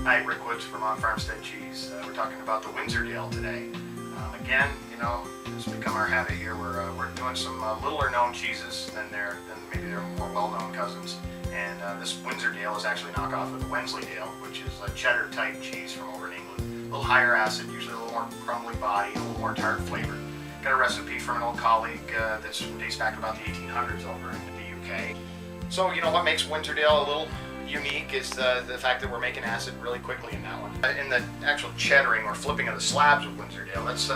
Hi, Rick Woods, Vermont Farmstead Cheese. We're talking about the WindsorDale today. Again, you know, it's become our habit here. We're doing some littler known cheeses than maybe their more well-known cousins. And this WindsorDale is actually a knockoff of the Wensleydale, which is a cheddar type cheese from over in England. A little higher acid, usually a little more crumbly body, a little more tart flavor. Got a recipe from an old colleague that dates back to about the 1800s over in the UK. So, you know, what makes WindsorDale a little unique is the fact that we're making acid really quickly in that one. In the actual cheddaring or flipping of the slabs of WindsorDale, that's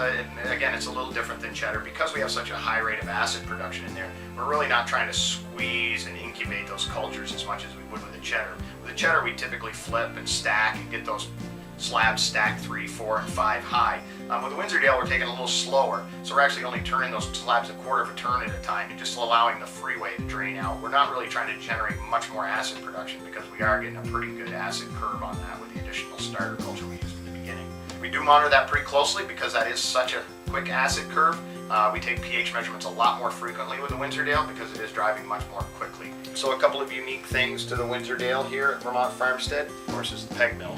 again, it's a little different than cheddar because we have such a high rate of acid production in there. We're really not trying to squeeze and incubate those cultures as much as we would with a cheddar. With a cheddar, we typically flip and stack and get those slabs stacked 3, 4, and 5 high. With the WindsorDale, we're taking it a little slower, so we're actually only turning those slabs a quarter of a turn at a time and just allowing the freeway to drain out. We're not really trying to generate much more acid production because we are getting a pretty good acid curve on that with the additional starter culture we used in the beginning. We do monitor that pretty closely because that is such a quick acid curve. We take pH measurements a lot more frequently with the WindsorDale because it is driving much more quickly. So a couple of unique things to the WindsorDale here at Vermont Farmstead, of course, is the peg mill,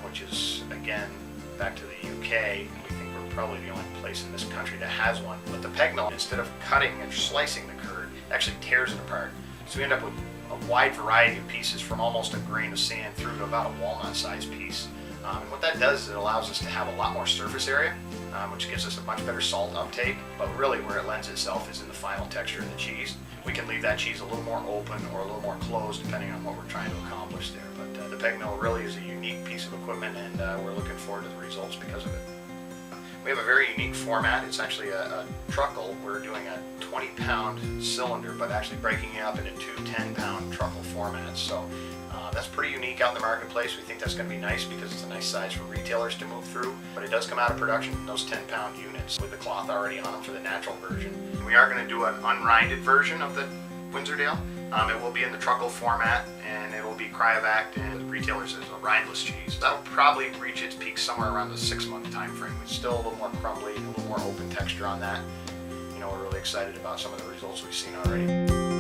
which is, again, back to the UK, and we think we're probably the only place in this country that has one. But the peg mill, instead of cutting and slicing the curd, actually tears it apart. So we end up with a wide variety of pieces from almost a grain of sand through to about a walnut-sized piece. And what that does is it allows us to have a lot more surface area, which gives us a much better salt uptake, but really where it lends itself is in the final texture of the cheese. We can leave that cheese a little more open or a little more closed depending on what we're trying to accomplish there. But the peg mill really is a unique piece of equipment, and we're looking forward to the results because of it. We have a very unique format. It's actually a truckle. We're doing a 20-pound cylinder, but actually breaking it up into two 10-pound truckle formats. So that's pretty unique out in the marketplace. We think that's going to be nice because it's a nice size for retailers to move through. But it does come out of production in those 10-pound units with the cloth already on them for the natural version. We are going to do an unrinded version of the WindsorDale. It will be in the truckle format, and it will be cryovac and retailers as a rindless cheese. That'll probably reach its peak somewhere around the 6-month time frame. It's still a little more crumbly, a little more open texture on that. You know, we're really excited about some of the results we've seen already.